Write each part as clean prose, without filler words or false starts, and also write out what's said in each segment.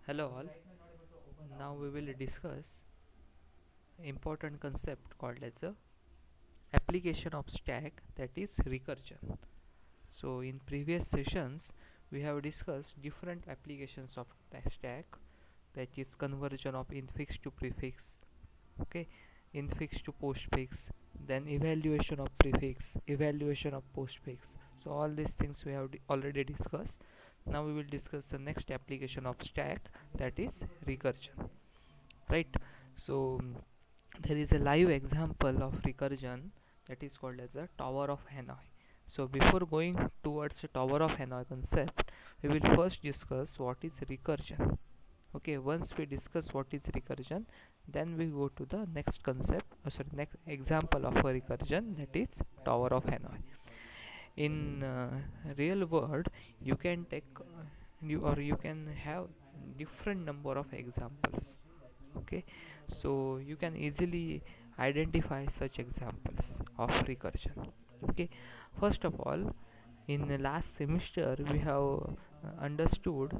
Hello all. Now we will discuss important concept called as a application of stack, that is recursion. So in previous sessions we have discussed different applications of the stack, that is conversion of infix to prefix, okay, infix to postfix, then evaluation of prefix, evaluation of postfix. So all these things we have already discussed. Now we will discuss the next application of stack, that is recursion, right? So there is a live example of recursion that is called as a Tower of Hanoi. So before going towards the Tower of Hanoi concept, we will first discuss what is recursion. Okay, once we discuss what is recursion, then we go to the next concept, next example of a recursion, that is Tower of Hanoi. In real world, you can take you can have different number of examples. Okay, so you can easily identify such examples of recursion. Okay, first of all, in the last semester we have understood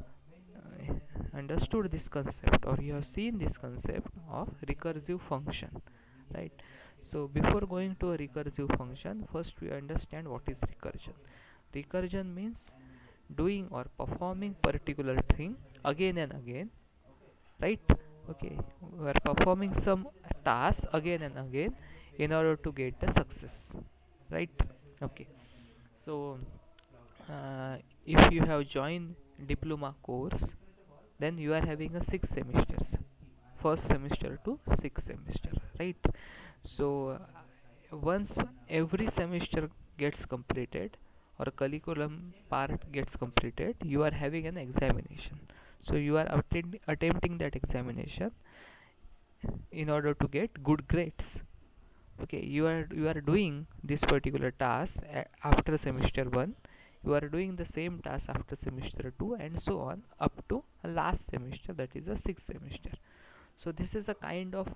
this concept, or you have seen this concept of recursive function, right? So before going to a recursive function, first we understand what is recursion. Recursion means doing or performing particular thing again and again, right? Okay, we are performing some task again and again in order to get the success, right? Okay, so if you have joined diploma course, then you are having a 6 semesters, first semester to 6th semester, right? So once every semester gets completed, or curriculum part gets completed, you are having an examination. So you are attempting that examination in order to get good grades. Okay, you are doing this particular task after semester 1, you are doing the same task after semester 2, and so on up to last semester, that is the 6th semester. So this is a kind of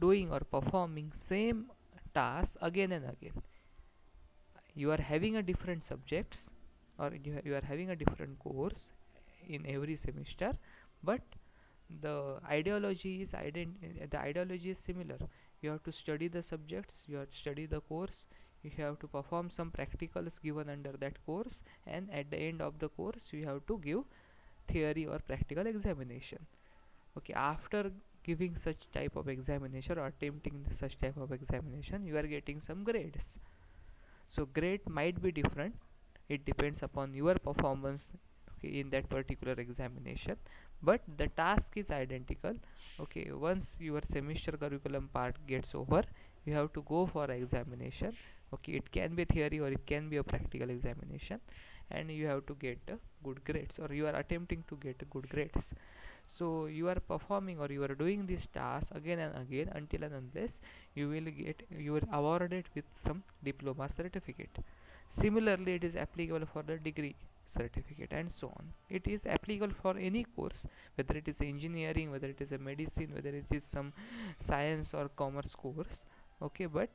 doing or performing same task again and again. You are having a different subjects, or you are having a different course in every semester, but the ideology is similar. You have to study the subjects, you have to study the course, you have to perform some practicals given under that course, and at the end of the course you have to give theory or practical examination. Okay, after giving such type of examination or attempting such type of examination, you are getting some grades. So grade might be different, it depends upon your performance, okay, in that particular examination, but the task is identical. Okay, once your semester curriculum part gets over, you have to go for examination. Okay, it can be theory or it can be a practical examination, and you have to get good grades, or you are attempting to get good grades. So you are performing, or you are doing this task again and again until and unless you are awarded with some diploma certificate. Similarly, it is applicable for the degree certificate, and so on. It is applicable for any course, whether it is engineering, whether it is a medicine, whether it is some science or commerce course. Okay, but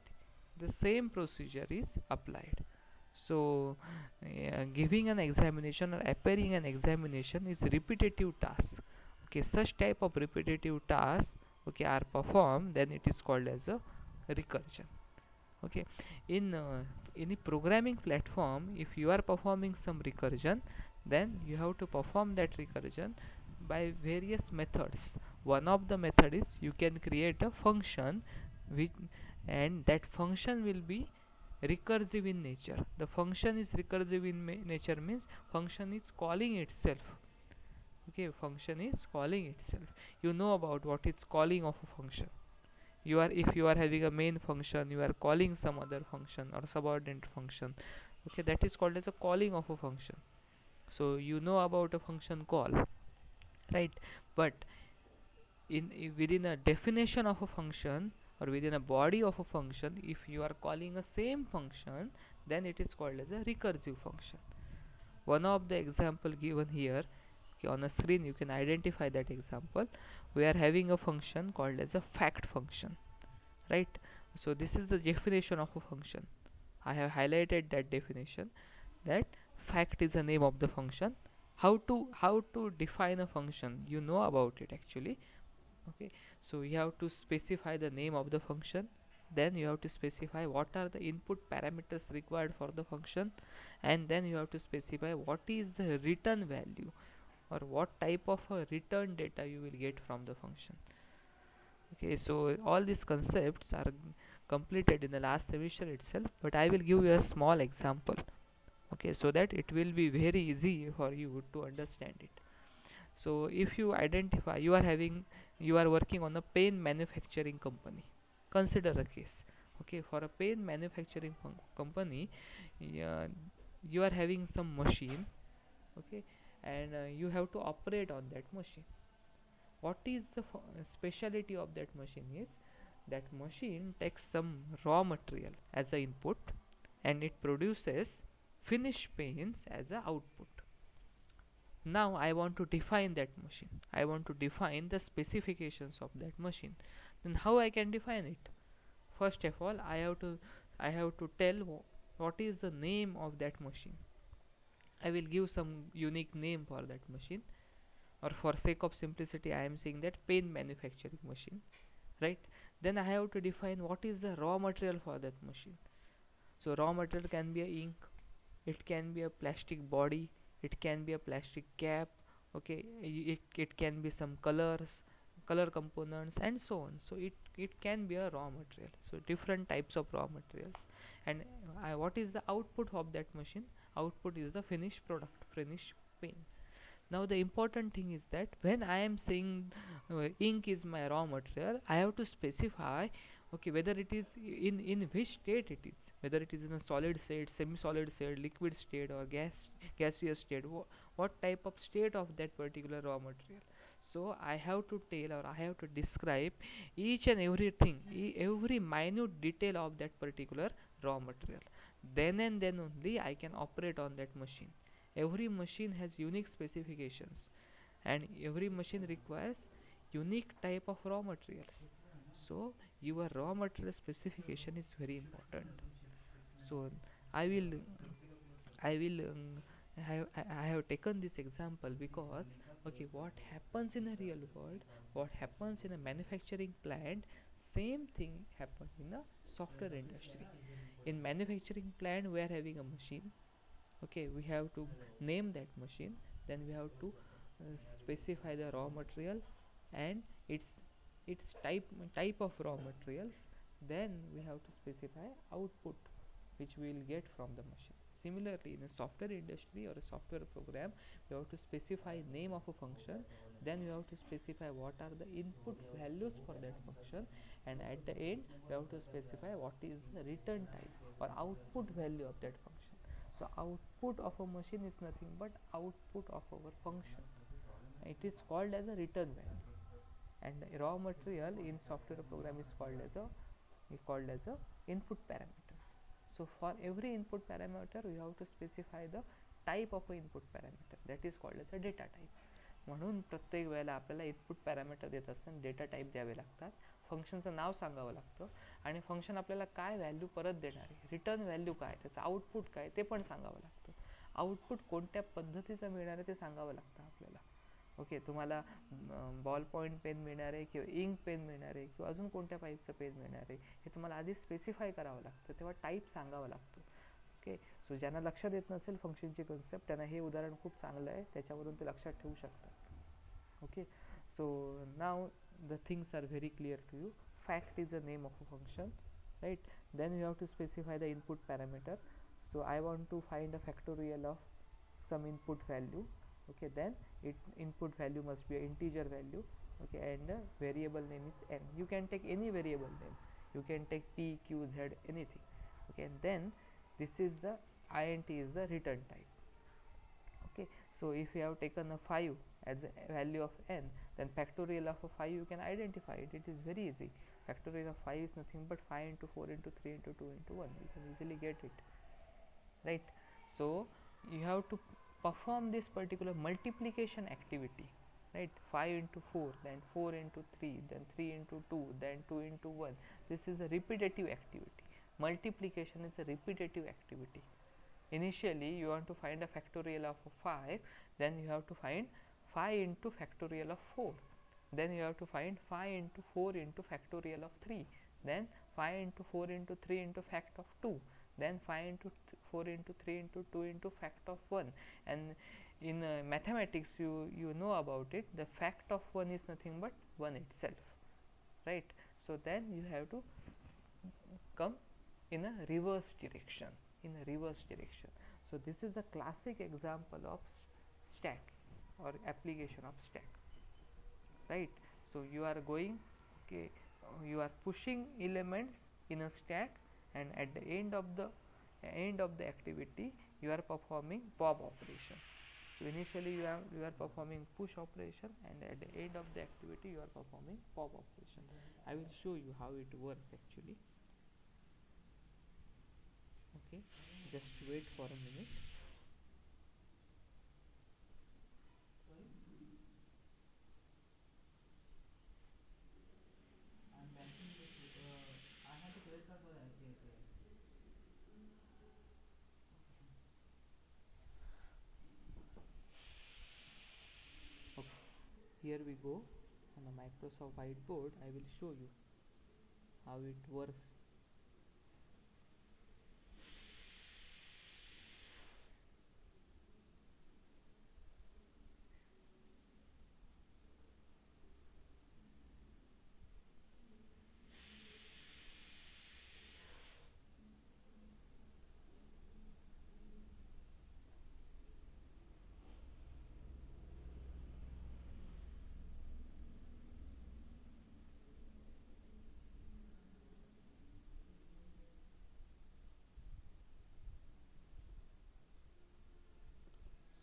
the same procedure is applied. So giving an examination or appearing an examination is repetitive task. Okay, such type of repetitive tasks, okay, are performed, then it is called as a recursion. Okay, in any programming platform, if you are performing some recursion, then you have to perform that recursion by various methods. One of the method is you can create a function which, and that function will be recursive in nature. The function is recursive in nature means function is calling itself. Okay, function is calling itself. You know about what is calling of a function. You are, if you are having a main function, you are calling some other function or subordinate function. Okay, that is called as a calling of a function. So you know about a function call, right? But in within a definition of a function, or within a body of a function, if you are calling a same function, then it is called as a recursive function. One of the example given here, okay, on a screen you can identify that example. We are having a function called as a fact function, right? So this is the definition of a function. I have highlighted that definition, that fact is the name of the function, how to define a function, you know about it actually. Okay, so you have to specify the name of the function, then you have to specify what are the input parameters required for the function, and then you have to specify what is the return value, or what type of a return data you will get from the function. Okay, so all these concepts are completed in the last semester itself, but I will give you a small example, okay, so that it will be very easy for you to understand it. So if you identify, you are working on a pen manufacturing company. Consider a case. Okay, for a pen manufacturing company, uh, you are having some machine. Okay, and you have to operate on that machine. What is the speciality of that machine is that machine takes some raw material as a input, and it produces finished pens as a output. Now I want to define that machine. I want to define the specifications of that machine. Then how I can define it? First of all, I have to tell what is the name of that machine. I will give some unique name for that machine, or for sake of simplicity I am saying that pen manufacturing machine, right? Then I have to define what is the raw material for that machine. So raw material can be a ink, it can be a plastic body, it can be a plastic cap. Okay, it can be some color components and so on. So it can be a raw material, so different types of raw materials. And what is the output of that machine? Output is the finished product, finished pen. Now the important thing is that when I am saying ink is my raw material, I have to specify, okay, whether it is in which state it is, whether it is in a solid state, semi-solid state, liquid state, or gaseous state. What type of state of that particular raw material? So I have to tell, or I have to describe each and everything, every minute detail of that particular raw material. Then and then only I can operate on that machine. Every machine has unique specifications, and every machine requires unique type of raw materials. So your raw material specification is very important. So I will I will I have taken this example because, okay, what happens in a real world, what happens in a manufacturing plant, same thing happens in a software industry. In manufacturing plant we are having a machine. Okay, we have to name that machine, then we have to specify the raw material and its type of raw materials. Then we have to specify output which we will get from the machine. Similarly, in a software industry or a software program, we have to specify name of a function, then we have to specify what are the input values for that function, and at the end we have to specify what is the return type or output value of that function. So output of a machine is nothing but output of our function. It is called as a return value, and raw material in software program is called as a input parameters. So for every input parameter we have to specify the type of a input parameter, that is called as a data type. म्हणून प्रत्येक वेळेला आपल्याला input parameter देत असताना data type द्यावे लागतात, फंक्शनचं नाव सांगावं लागतं, आणि फंक्शन आपल्याला काय व्हॅल्यू परत देणार आहे, रिटर्न व्हॅल्यू काय, त्याचं आउटपुट काय ते पण सांगावं लागतं. आउटपुट कोणत्या पद्धतीचं मिळणार आहे ते सांगावं लागतं आपल्याला. ओके, तुम्हाला बॉल पॉईंट पेन मिळणार आहे किंवा इंक पेन मिळणार आहे किंवा अजून कोणत्या टाईपचं पेन मिळणार आहे हे तुम्हाला आधी स्पेसिफाय करावं लागतं, तेव्हा टाईप सांगावं लागतं. ओके, सो ज्यांना लक्षात येत नसेल फंक्शनची कन्सेप्ट त्यांना हे उदाहरण खूप चांगलं आहे, त्याच्यावरून ते लक्षात ठेवू शकतात. Okay, so now the things are very clear to you. Fact is the name of a function, right? Then you have to specify the input parameter. So I want to find a factorial of some input value. Okay, then input value must be an integer value. Okay, and the variable name is n. You can take any variable name, you can take p, q, z, anything. Okay, and then this is the int is the return type. Okay, so if you have taken a 5 as the value of n, then factorial of a 5 you can identify it. It is very easy. Factorial of 5 is nothing but 5 into 4 into 3 into 2 into 1. You can easily get it, right? So you have to perform this particular multiplication activity, right? 5 into 4, then 4 into 3, then 3 into 2, then 2 into 1. This is a repetitive activity. Multiplication is a repetitive activity. Initially you want to find a factorial of 5, then you have to find 5 into factorial of 4, then you have to find 5 into 4 into factorial of 3, then 5 into 4 into 3 into fact of 2, then 5 into 4 into 3 into 2 into fact of 1. And in mathematics you know about it, the fact of 1 is nothing but 1 itself, right? So then you have to come in a reverse direction, so this is a classic example of stack or application of stack, right? So you are going, okay, you are pushing elements in a stack, and at the end of the activity you are performing pop operation. So initially you are performing push operation, and at the end of the activity you are performing pop operation. I will show you how it works actually. Okay, just wait for a minute. Okay, here we go on a Microsoft whiteboard. I will show you how it works.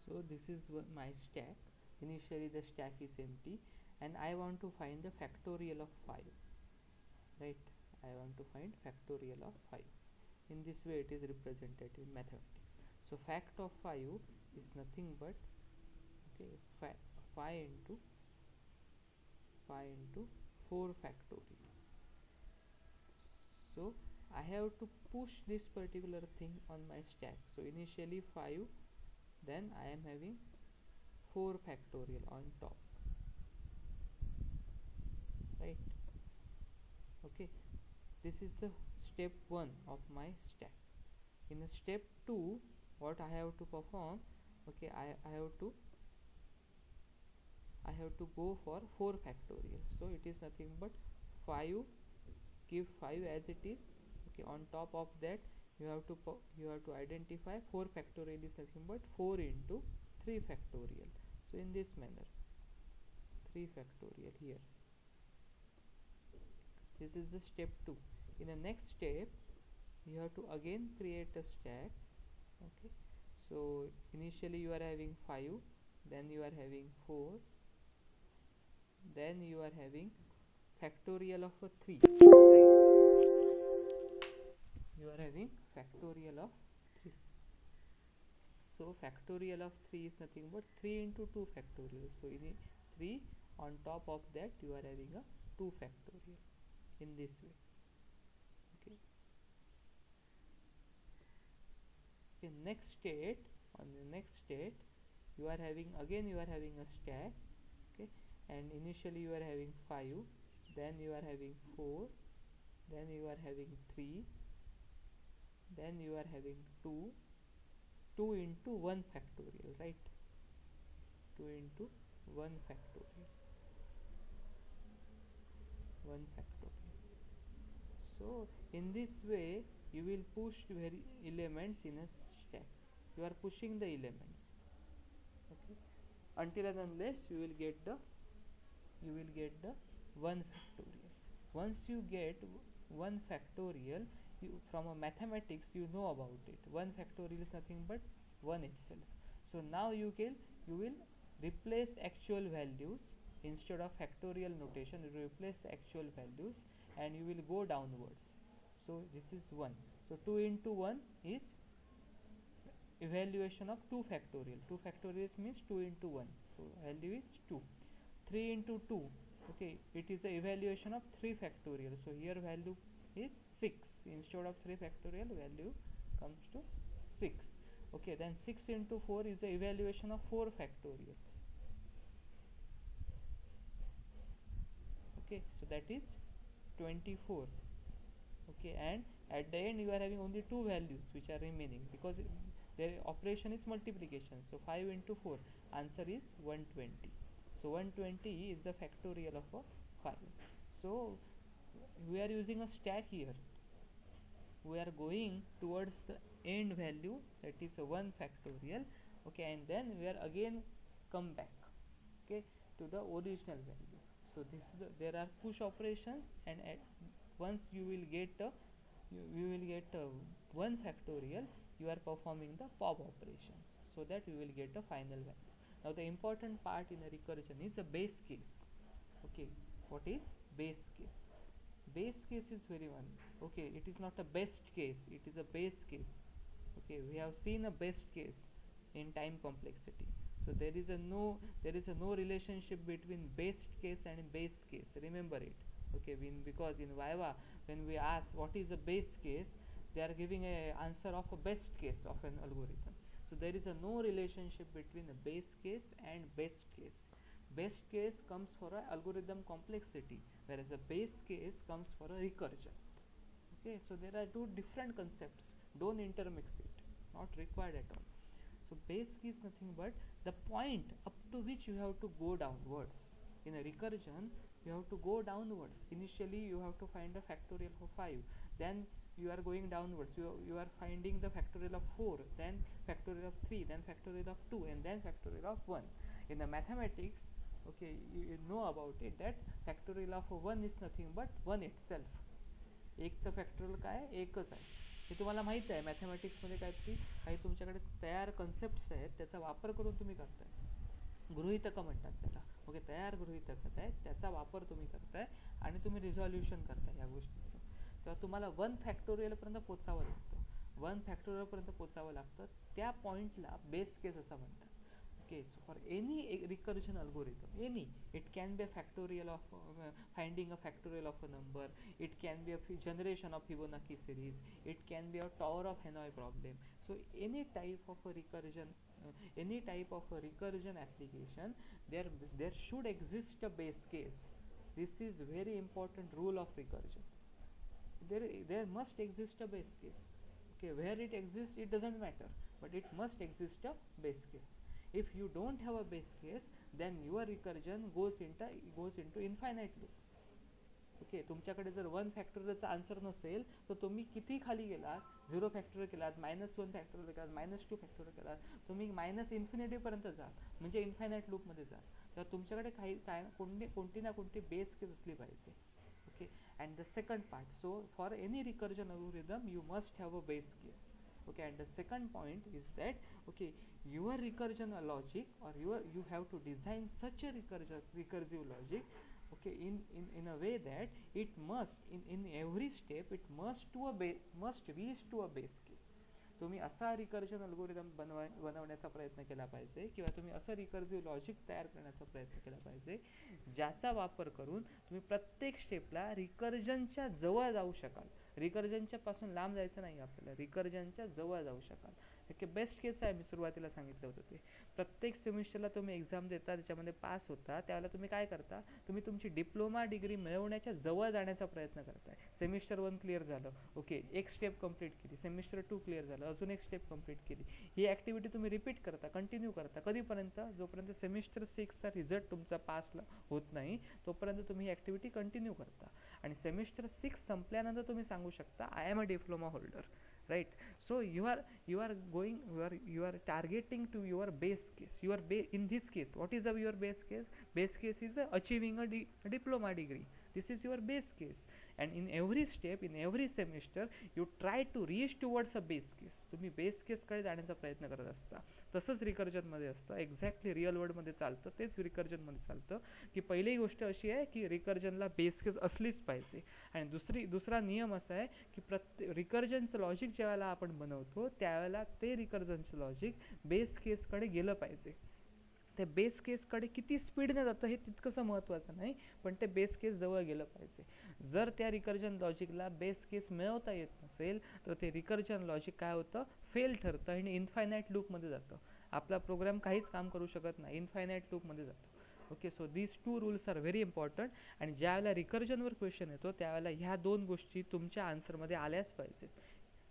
So this is my stack. Initially the stack is empty, and I want to find the factorial of 5, right? I want to find factorial of 5. In this way it is represented in mathematics. So fact of 5 is nothing but, okay, 5 into 4 factorial. So I have to push this particular thing on my stack. So initially 5, then I am having 4 factorial on top, right? Okay, this is the step 1 of my stack. In a step 2, what I have to perform, okay, I have to go for 4 factorial. So it is nothing but 5, keep 5 as it is, okay. On top of that you have to identify 4 factorial is nothing but 4 into 3 factorial. So in this manner, 3 factorial here. This is the step 2. In the next step you have to again create a stack, okay. So initially you are having 5, then you are having 4, then you are having factorial of a 3, right? You are having factorial of 3. So factorial of 3 is nothing but 3 into 2 factorial. So in 3, on top of that you are having a 2 factorial, in this way, okay. In next state, on the next state you are having a stack, okay, and initially you are having 5, then you are having 4, then you are having 3, then you are having 2 into 1 factorial, right? 2 into 1 factorial, 1 factorial. So in this way you will push elements in a stack. You are pushing the elements, okay, until and unless you will get the 1 factorial. Once you get 1 factorial, from a mathematics you know about it. 1 factorial is nothing but 1 itself. So now you will replace actual values. Instead of factorial notation, you will replace the actual values and you will go downwards. So this is 1. So 2 into 1 is evaluation of 2 factorial. 2 factorial means 2 into 1. So value is 2. 3 into 2, okay, it is the evaluation of 3 factorial. So here value is 6. Instead of 3 factorial, value comes to 6. Okay, then 6 into 4 is the evaluation of 4 factorial. Okay, so that is 24. Okay, and at the end you are having only two values which are remaining, because their operation is multiplication. So 5 into 4, answer is 120. So 120 is the factorial of a 5. So we are using a stack here. We are going towards the end value, that is 1 factorial. Okay, and then we are again come back, okay, to the original value. So this is there are push operations, and once you will get you will get 1 factorial, you are performing the pop operations, so that you will get a final value. Now the important part in a recursion is a base case. Okay, what is base case? Base case is very one. Okay, it is not a best case, it is a base case. Okay, we have seen a best case in time complexity. So there is a no relationship between best case and base case, remember it. Okay, because in Viva when we ask what is a base case, they are giving a answer of a best case of an algorithm. So there is a no relationship between a base case and best case. Best case comes for a algorithm complexity, whereas a base case comes for a recursion. Okay, so there are two different concepts, don't intermix it, not required at all. So base key is nothing but the point up to which you have to go downwards. In a recursion, you have to go downwards. Initially you have to find a factorial of 5, then you are going downwards, you are finding the factorial of 4, then factorial of 3, then factorial of 2, and then factorial of 1. In the mathematics, okay, you know about it, that factorial of 1 is nothing but 1 itself. एकचं factorial काय आहे, एकच आहे. हे तुम्हाला माहीत आहे, मॅथमॅटिक्समध्ये काही तुमच्याकडे तयार कन्सेप्ट्स आहेत, त्याचा वापर करून तुम्ही करताय. गृहीतकं म्हणतात त्याला. ओके, तयार गृहीतकं आहेत, त्याचा वापर तुम्ही करताय आणि तुम्ही रिझॉल्युशन करताय या गोष्टीचं. तेव्हा तुम्हाला 1 फॅक्टोरियलपर्यंत पोचावं लागतं. 1 फॅक्टोरियलपर्यंत पोचावं लागतं. त्या पॉईंटला बेस केस असं म्हणतात. Okay, so for any recursion algorithm, it can be a factorial of finding a factorial of a number, it can be a generation of Fibonacci series, it can be a tower of Hanoi problem. So any type of a recursion application, there should exist a base case. This is very important rule of recursion. There must exist a base case. Okay, where it exists it doesn't matter, but it must exist a base case. If you don't have a base case, then your recursion goes into infinite loop. Okay, तुमच्याकडे जर 1 फॅक्टोरियलचा answer नसेल तर तुम्ही किती खाली गेलात, 0 factorial केलात, -1 factorial केलात, -2 फॅक्टोरियल केलात, तुम्ही -इन्फिनिटी पर्यंत जा, म्हणजे इन्फायनाइट लूप मध्ये जा. तर तुमच्याकडे कोणती ना कोणती बेस केस असली पाहिजे. Okay, and the second part, so for any recursion algorithm you must have a base case. Okay, and the second point is that, okay, your recursion logic, or you have to design such a recursive logic, okay, in a way that it must in every step it must reach to a base case. तुम्ही असा recursion algorithm बनवण्याचा प्रयत्न केला पाहिजे, किंवा तुम्ही असं recursive logic तयार करण्याचा प्रयत्न केला पाहिजे ज्याचा वापर करून तुम्ही प्रत्येक स्टेपला रिकर्जनच्या जवळ जाऊ शकाल. रिकर्जनच्या पासून लांब जायचं नाही आपल्याला, रिकर्जनच्या जवळ जाऊ शकाल. ओके, बेस्ट केस आहे, मी सुरुवातीला सांगितलं होतं ते. प्रत्येक सेमिस्टरला तुम्ही एक्झाम देता, त्याच्यामध्ये पास होता, त्यावेळेला तुम्ही काय करता, तुम्ही तुमची डिप्लोमा डिग्री मिळवण्याच्या जवळ जाण्याचा प्रयत्न करताय. सेमिस्टर 1 क्लिअर झालं, ओके, एक स्टेप कंप्लीट केली, सेमिस्टर 2 क्लिअर झालं, अजून एक स्टेप कंप्लीट केली. ही ॲक्टिव्हिटी तुम्ही रिपीट करता, कंटिन्यू करता. कधीपर्यंत? जोपर्यंत सेमिस्टर 6चा रिझल्ट तुमचा पासला होत नाही तोपर्यंत तुम्ही ही ॲक्टिव्हिटी कंटिन्यू करता. आणि सेमिस्टर 6 संपल्यानंतर तुम्ही सांगू शकता, I am a diploma holder, right? So you are targeting to your base case. In this case, what is your base case? Base case is achieving a diploma degree. This is your base case, and in every step, in every semester, you try to reach towards a base case. तुम्ही base case कडे जाण्याचा प्रयत्न करत असता. तसंच recursion मध्ये असतं, exactly real world मध्ये चालतं, तेच रिकर्जन मध्ये चालतं. की पहिली गोष्ट अशी आहे की रिकर्जनला बेस केस असलीच पाहिजे. आणि दुसरा नियम असा आहे की प्रत्येक रिकर्जनचं लॉजिक ज्यावेळेला आपण बनवतो त्यावेळेला ते रिकर्जनचं लॉजिक बेस केस कडे गेलं पाहिजे. त्या बेस केसकडे किती स्पीडने जातं हे तितकंसं महत्त्वाचं नाही, पण ते बेस केस जवळ गेलं पाहिजे. जर त्या रिकर्जन लॉजिकला बेस केस मिळवता येत नसेल तर ते रिकर्जन लॉजिक काय होतं, फेल ठरतं आणि इन्फायनाईट लूपमध्ये जातं. आपला प्रोग्राम काहीच काम करू शकत नाही, इन्फायनाईट लूपमध्ये जातो. Okay, so these two rules are very important. आणि ज्यावेळेला रिकर्जनवर क्वेश्चन येतो त्यावेळेला ह्या दोन गोष्टी तुमच्या आन्सरमध्ये आल्याच पाहिजेत.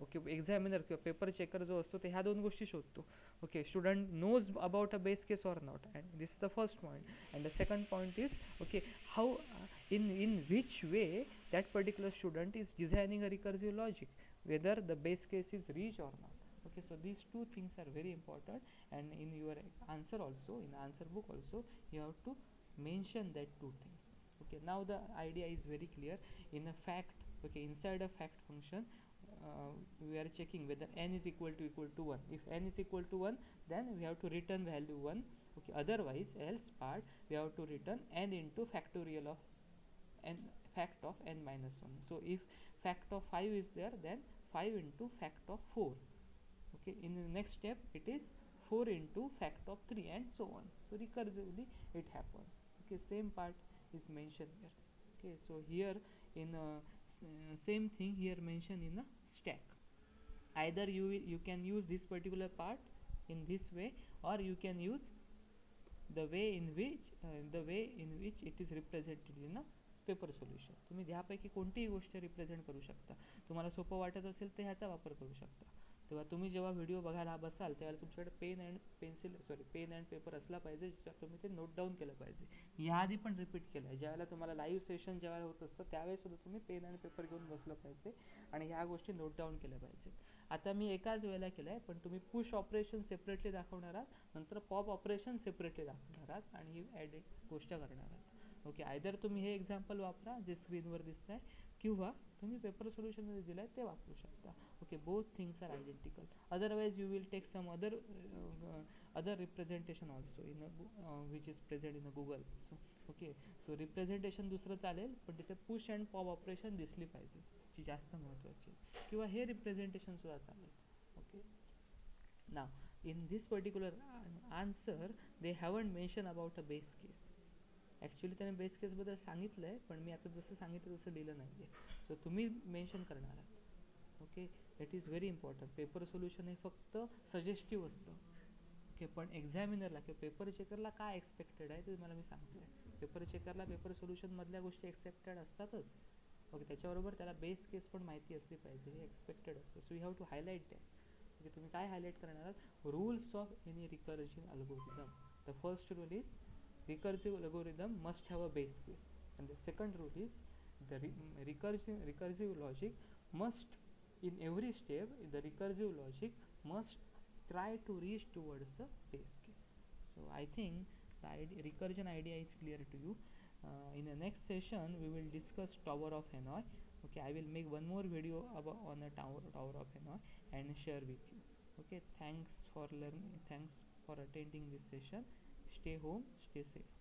ओके, एक्झामिनर किंवा पेपर चेकर जो असतो ते ह्या दोन गोष्टी शोधतो. Okay, student knows about a base case or not, and this is the first point. And the second point is okay how in which way that particular student is designing a recursive logic, whether the base case is reached or not. Okay, so these two things are very important, and in your answer also, in answer book also, you have to mention that two things. Okay, now the idea is very clear. In a fact, okay, inside a fact function, we are checking whether n is equal to 1. If n is equal to 1, then we have to return value 1. Okay, otherwise else part we have to return n into factorial of n, fact of n minus 1. So if fact of 5 is there, then 5 into fact of 4. Okay, in the next step it is 4 into fact of 3 and so on. So recursively it happens. Okay, same part is mentioned here. Okay, so here in same thing here mentioned in a stack. Either you can use this particular part in this way, or you can use the way in which it is represented in a paper solution. तुम्ही ह्यापैकी कोणतीही गोष्ट represent करू शकता. तुम्हाला सोपं वाटत असेल तर ह्याचा वापर करू शकता. तेव्हा तुम्ही जेव्हा व्हिडिओ बघायला बसाल त्यावेळेला तुमच्याकडे पेन अँड पेपर असला पाहिजे, ज्याच्यात तुम्ही ते नोट डाऊन केलं पाहिजे. याआधी पण रिपीट केलं आहे, ज्यावेळेला तुम्हाला लाईव्ह सेशन ज्यावेळेला होत असतं त्यावेळेस सुद्धा तुम्ही पेन अँड पेपर घेऊन बसलं पाहिजे आणि ह्या गोष्टी नोट डाऊन केल्या पाहिजेत. आता मी एकाच वेळेला केलं आहे, पण तुम्ही पुश ऑपरेशन सेपरेटली दाखवणार आहात, नंतर पॉप ऑपरेशन सेपरेटली दाखवणार आहात आणि ही ॲडिट गोष्ट करणार आहात. ओके, आयदर तुम्ही हे एक्झाम्पल वापरा जे स्क्रीनवर दिसत आहे, किंवा तुम्ही पेपर सोल्युशनमध्ये दिलं आहे ते वापरू शकता. Okay, both things are identical. Otherwise you will take some other representation also in which is present in a Google. So okay, so representation दुसरं चालेल, पण तिथे पुश अँड पॉप ऑपरेशन दिसली पाहिजे, जी जास्त महत्त्वाची, किंवा हे रिप्रेझेंटेशन सुद्धा चालेल. Okay, now in this particular answer they haven't mentioned about a base case. Actually त्याने बेस केसबद्दल सांगितलं आहे, पण मी आता जसं सांगितलं तसं लिहिलं नाही आहे. सो तुम्ही मेन्शन करणार आहात. Okay, that is very important. Paper solution हे फक्त सजेस्टिव्ह असतं. ओके, पण एक्झामिनरला किंवा पेपर चेकरला काय एक्सपेक्टेड आहे ते मला मी सांगतो आहे. पेपर चेकरला पेपर सोल्युशनमधल्या गोष्टी एक्सेप्टेड असतातच. ओके, त्याच्याबरोबर त्याला बेस केस पण माहिती असली पाहिजे, हे एक्सपेक्टेड असतं. So you have to highlight that. Okay, तुम्ही काय हायलाईट करणार आहात, rules of any recursion algorithm. The first rule is recursive algorithm must have a base case, and the second rule is the recursive logic must, in every step the recursive logic must try to reach towards a base case. So I think the recursion idea is clear to you. In the next session we will discuss Tower of Hanoi. Okay, I will make one more video about on a tower of Hanoi and share with you. Okay, thanks for learning, thanks for attending this session. Stay home, stay safe.